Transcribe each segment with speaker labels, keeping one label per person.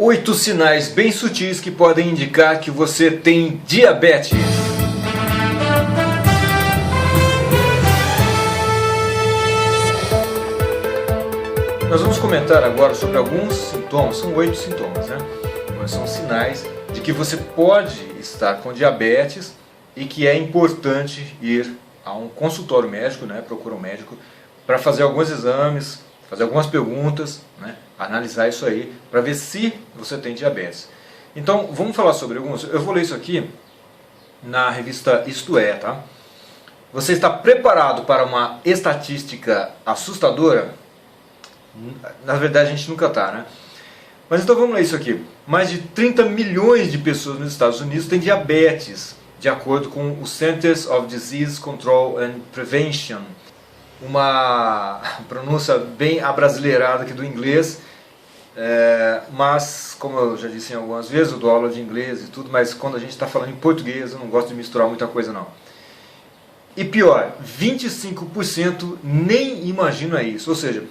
Speaker 1: 8 sinais bem sutis que podem indicar que você tem diabetes. Nós vamos comentar agora sobre alguns sintomas, são 8 sintomas, né? Mas são sinais de que você pode estar com diabetes e que é importante ir a um consultório médico, né? Procurar um médico para fazer alguns exames, fazer algumas perguntas, né? Analisar isso aí para ver se você tem diabetes. Então vamos falar sobre alguns. Eu vou ler isso aqui na revista Isto É, tá? Você está preparado para uma estatística assustadora? Na verdade a gente nunca está, né? Mas então vamos ler isso aqui. Mais de 30 milhões de pessoas nos Estados Unidos têm diabetes, de acordo com o Centers of Disease Control and Prevention. Uma pronúncia bem abrasileirada aqui do inglês, mas como eu já disse em algumas vezes, eu dou aula de inglês e tudo, mas quando a gente está falando em português eu não gosto de misturar muita coisa não. E pior, 25% nem imagina isso, ou seja,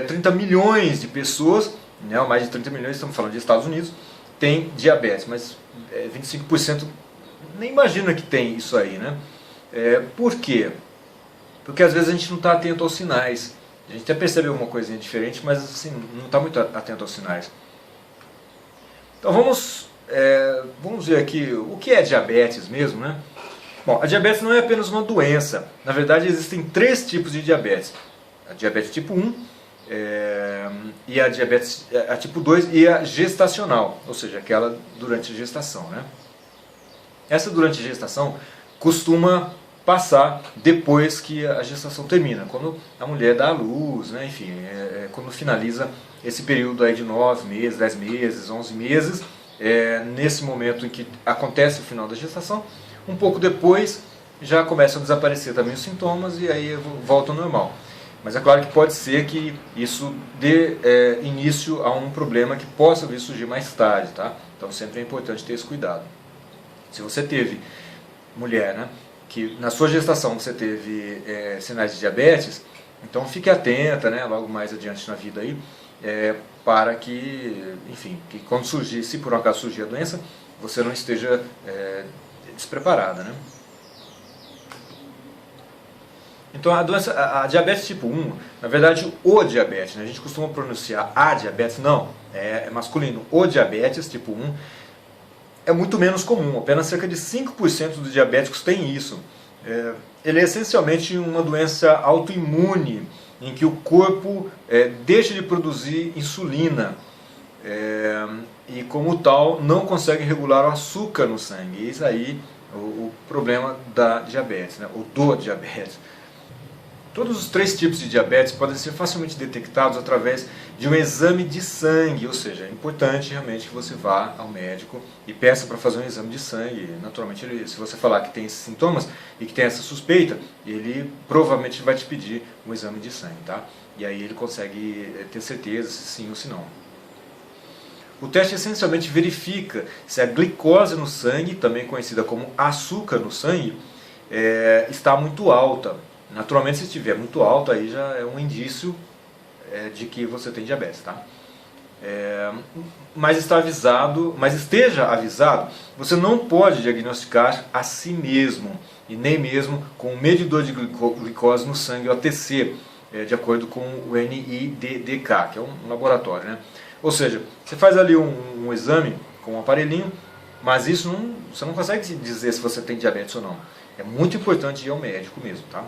Speaker 1: 30 milhões de pessoas, né, mais de 30 milhões, estamos falando de Estados Unidos, tem diabetes, mas 25% nem imagina que tem isso aí, né? Por quê? Porque às vezes a gente não está atento aos sinais. A gente até percebe alguma coisinha diferente, mas assim, não está muito atento aos sinais. Então vamos ver aqui o que é diabetes mesmo, né? Bom, a diabetes não é apenas uma doença. Na verdade existem 3 tipos de diabetes. A diabetes tipo 1, e a diabetes a tipo 2 e a gestacional, ou seja, aquela durante a gestação, né? Essa durante a gestação costuma passar depois que a gestação termina, quando a mulher dá à luz, né? Enfim, quando finaliza esse período aí de 9 meses, 10 meses, 11 meses, nesse momento em que acontece o final da gestação, um pouco depois já começam a desaparecer também os sintomas e aí volta ao normal. Mas é claro que pode ser que isso dê início a um problema que possa vir surgir mais tarde, tá? Então sempre é importante ter esse cuidado. Se você teve, mulher, né, que na sua gestação você teve sinais de diabetes, então fique atenta, né, logo mais adiante na vida aí, para que, enfim, que quando surgir, se por um acaso surgir a doença, você não esteja despreparada, né? Então a diabetes tipo 1, na verdade o diabetes, né? A gente costuma pronunciar a diabetes, não, é masculino. O diabetes tipo 1 é muito menos comum, apenas cerca de 5% dos diabéticos têm isso. Ele é essencialmente uma doença autoimune, em que o corpo deixa de produzir insulina e como tal não consegue regular o açúcar no sangue. Isso aí o problema da diabetes, né? Ou do diabetes. Todos os 3 tipos de diabetes podem ser facilmente detectados através de um exame de sangue, ou seja, é importante realmente que você vá ao médico e peça para fazer um exame de sangue. Naturalmente, se você falar que tem esses sintomas e que tem essa suspeita, ele provavelmente vai te pedir um exame de sangue, tá? E aí ele consegue ter certeza se sim ou se não. O teste essencialmente verifica se a glicose no sangue, também conhecida como açúcar no sangue, está muito alta. Naturalmente, se estiver muito alto, aí já é um indício de que você tem diabetes, tá? Mas esteja avisado, você não pode diagnosticar a si mesmo, e nem mesmo com um medidor de glicose no sangue, o ATC, de acordo com o NIDDK, que é um laboratório, né? Ou seja, você faz ali um exame com um aparelhinho, mas isso você não consegue dizer se você tem diabetes ou não. É muito importante ir ao médico mesmo, tá?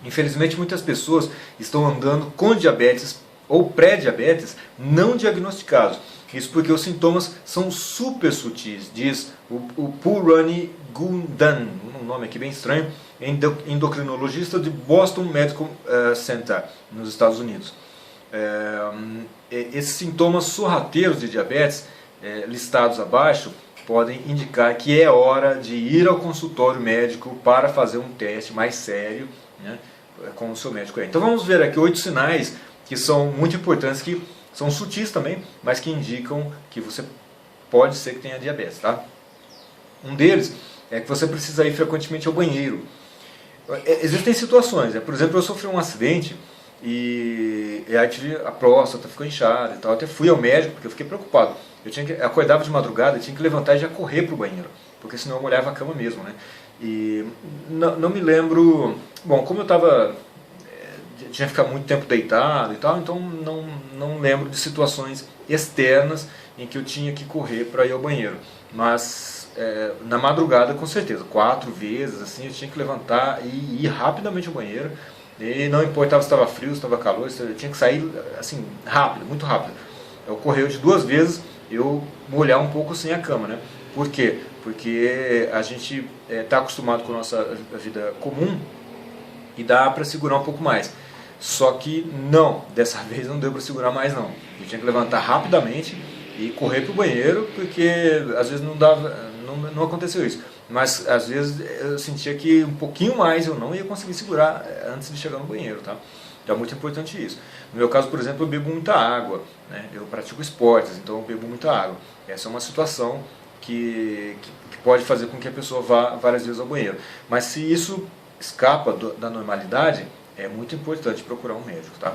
Speaker 1: Infelizmente, muitas pessoas estão andando com diabetes ou pré-diabetes não diagnosticados. Isso porque os sintomas são super sutis, diz o Purani Gundan, um nome aqui bem estranho, endocrinologista de Boston Medical Center, nos Estados Unidos. Esses sintomas sorrateiros de diabetes, listados abaixo, podem indicar que é hora de ir ao consultório médico para fazer um teste mais sério, né, com o seu médico. Então vamos ver aqui 8 sinais que são muito importantes, que são sutis também, mas que indicam que você pode ser que tenha diabetes, tá? Um deles é que você precisa ir frequentemente ao banheiro. Existem situações, por exemplo, eu sofri um acidente e aí tive a próstata, ficou inchada e tal. Até fui ao médico porque eu fiquei preocupado. Acordava de madrugada e tinha que levantar e já correr pro banheiro, porque senão eu molhava a cama mesmo, né? E não me lembro, bom, como eu estava, tinha ficado muito tempo deitado e tal, então não lembro de situações externas em que eu tinha que correr para ir ao banheiro. Mas na madrugada, com certeza, 4 vezes, assim, eu tinha que levantar e ir rapidamente ao banheiro. E não importava se estava frio, se estava calor, eu tinha que sair assim, rápido, muito rápido. Ocorreu de 2 vezes eu molhar um pouco sem a cama, né? Por quê? Porque a gente está acostumado com a nossa vida comum e dá para segurar um pouco mais. Só que não, dessa vez não deu para segurar mais não. Eu tinha que levantar rapidamente e correr para o banheiro, porque às vezes não dava, não aconteceu isso. Mas às vezes eu sentia que um pouquinho mais eu não ia conseguir segurar antes de chegar no banheiro, tá? Então é muito importante isso. No meu caso, por exemplo, eu bebo muita água, né? Eu pratico esportes, então eu bebo muita água. Essa é uma situação que pode fazer com que a pessoa vá várias vezes ao banheiro. Mas se isso escapa da normalidade, é muito importante procurar um médico, tá?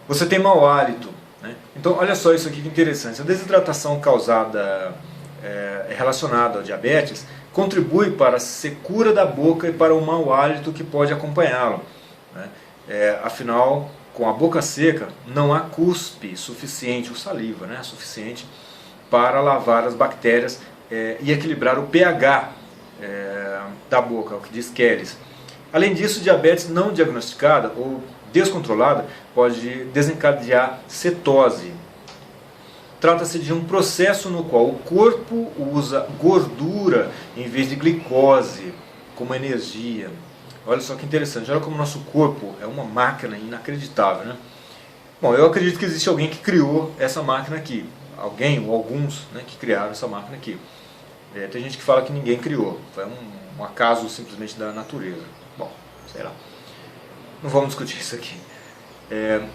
Speaker 1: Você tem mau hálito, né? Então olha só isso aqui que interessante. A desidratação causada relacionada ao diabetes contribui para a secura da boca e para o mau hálito que pode acompanhá-lo, né? Afinal, com a boca seca, não há cuspe suficiente, ou saliva, né, suficiente para lavar as bactérias e equilibrar o pH da boca, o que diz Kelly. Além disso, diabetes não diagnosticada ou descontrolada pode desencadear cetose. Trata-se de um processo no qual o corpo usa gordura em vez de glicose como energia. Olha só que interessante, olha como o nosso corpo é uma máquina inacreditável, né? Bom, eu acredito que existe alguém que criou essa máquina aqui. Alguém ou alguns, né, que criaram essa máquina aqui. Tem gente que fala que ninguém criou, foi um acaso simplesmente da natureza. Bom, sei lá. Não vamos discutir isso aqui.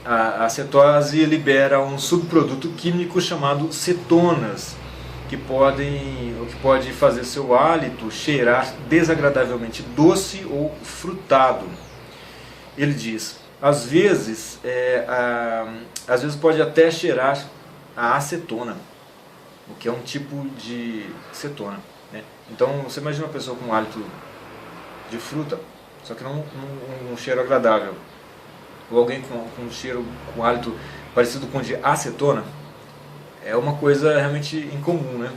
Speaker 1: A cetose libera um subproduto químico chamado cetonas, que pode fazer seu hálito cheirar desagradavelmente doce ou frutado. Ele diz, às vezes pode até cheirar a acetona, o que é um tipo de cetona, né? Então você imagina uma pessoa com um hálito de fruta, só que não um cheiro agradável, ou alguém com um cheiro, com hálito parecido com o de acetona, é uma coisa realmente incomum, né?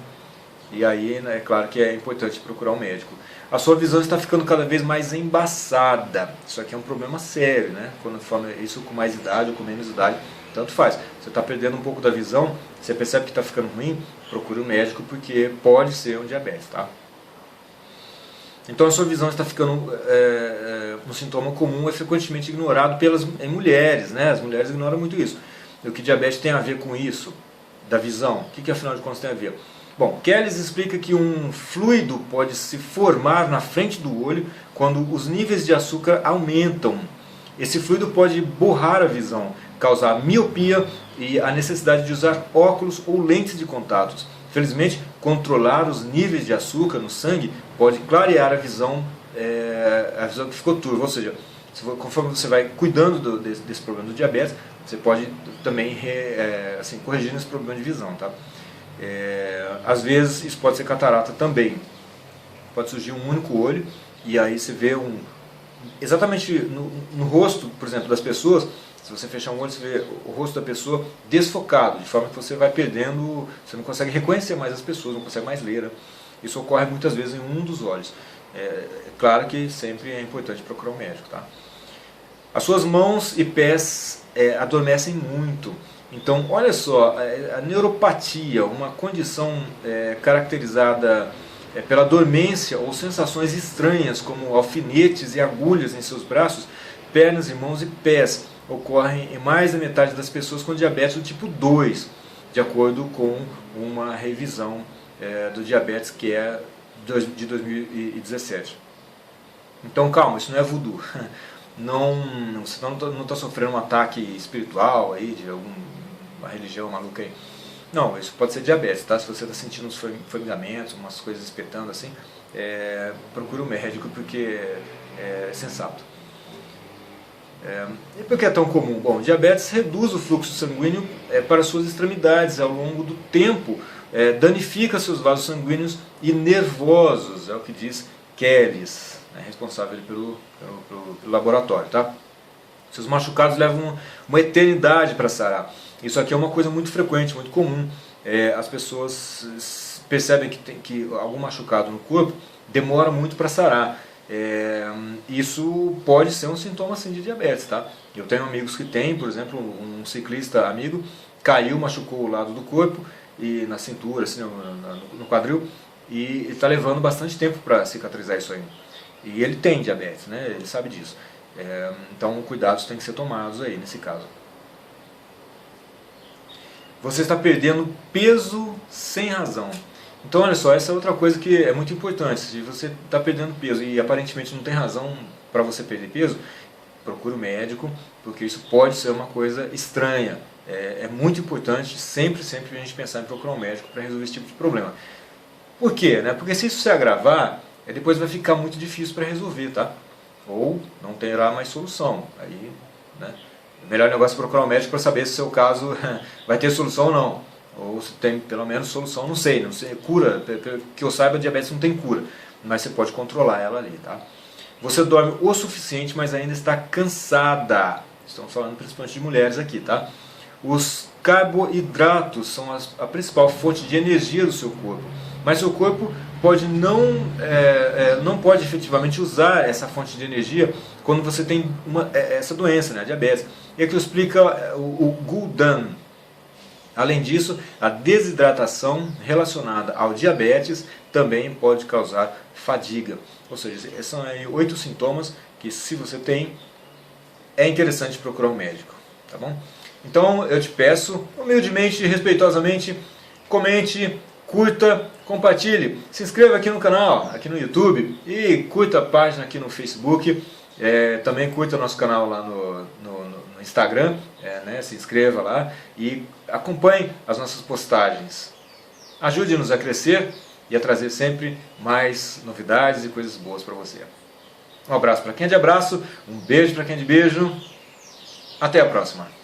Speaker 1: E aí, né, é claro que é importante procurar um médico. A sua visão está ficando cada vez mais embaçada. Isso aqui é um problema sério, né? Quando fala isso com mais idade ou com menos idade, tanto faz. Você está perdendo um pouco da visão, você percebe que está ficando ruim, procure um médico porque pode ser um diabetes, tá? Então a sua visão está ficando um sintoma comum, é frequentemente ignorado em mulheres, né? As mulheres ignoram muito isso. E o que diabetes tem a ver com isso, da visão? O que afinal de contas tem a ver? Bom, Kelly explica que um fluido pode se formar na frente do olho quando os níveis de açúcar aumentam. Esse fluido pode borrar a visão, causar miopia e a necessidade de usar óculos ou lentes de contatos. Felizmente, controlar os níveis de açúcar no sangue pode clarear a visão que ficou turva. Ou seja, conforme você vai cuidando desse problema do diabetes, você pode também corrigir esse problema de visão, tá? Às vezes isso pode ser catarata também. Pode surgir um único olho e aí você vê exatamente no rosto, por exemplo, das pessoas. Se você fechar um olho, você vê o rosto da pessoa desfocado, de forma que você vai perdendo, você não consegue reconhecer mais as pessoas, não consegue mais ler, né? Isso ocorre muitas vezes em um dos olhos. Claro que sempre é importante procurar um médico, tá? As suas mãos e pés adormecem muito. Então, olha só, a neuropatia, uma condição caracterizada pela dormência ou sensações estranhas, como alfinetes e agulhas em seus braços, pernas, mãos e pés, ocorrem em mais da metade das pessoas com diabetes do tipo 2, de acordo com uma revisão do diabetes que é de 2017. Então calma, isso não é voodoo. Você não está sofrendo um ataque espiritual aí de alguma religião maluca aí. Não, isso pode ser diabetes, tá? Se você está sentindo uns formigamentos, umas coisas espetando assim, procure um médico porque é sensato. E por que é tão comum? Bom, diabetes reduz o fluxo sanguíneo para suas extremidades ao longo do tempo, danifica seus vasos sanguíneos e nervosos, é o que diz Kellis, responsável pelo laboratório. Tá? Seus machucados levam uma eternidade para sarar. Isso aqui é uma coisa muito frequente, muito comum. As pessoas percebem que algum machucado no corpo demora muito para sarar. Isso pode ser um sintoma sim, de diabetes. Tá? Eu tenho amigos que têm, por exemplo, um ciclista amigo caiu, machucou o lado do corpo, e na cintura, assim, no quadril, e está levando bastante tempo para cicatrizar isso aí. E ele tem diabetes, né? Ele sabe disso. Então cuidados têm que ser tomados aí nesse caso. Você está perdendo peso sem razão. Então olha só, essa é outra coisa que é muito importante. Se você está perdendo peso e aparentemente não tem razão para você perder peso, procure um médico, porque isso pode ser uma coisa estranha. É muito importante sempre a gente pensar em procurar um médico para resolver esse tipo de problema. Por quê? Porque se isso se agravar, depois vai ficar muito difícil para resolver, tá? Ou não terá mais solução. Aí, o melhor negócio é procurar um médico para saber se o seu caso vai ter solução ou não. Ou se tem pelo menos solução, não sei, cura, que eu saiba, diabetes não tem cura, mas você pode controlar ela ali, tá? Você dorme o suficiente, mas ainda está cansada. Estamos falando principalmente de mulheres aqui, tá? Os carboidratos são a principal fonte de energia do seu corpo, mas seu corpo pode não pode efetivamente usar essa fonte de energia quando você tem essa doença, a diabetes. E aqui explica o Guldan. Além disso, a desidratação relacionada ao diabetes também pode causar fadiga. Ou seja, são aí 8 sintomas que, se você tem, é interessante procurar um médico. Tá bom? Então eu te peço, humildemente e respeitosamente, comente, curta, compartilhe, se inscreva aqui no canal, aqui no YouTube, e curta a página aqui no Facebook. Também curta nosso canal lá no Instagram, se inscreva lá e acompanhe as nossas postagens. Ajude-nos a crescer e a trazer sempre mais novidades e coisas boas para você. Um abraço para quem é de abraço, um beijo para quem é de beijo. Até a próxima.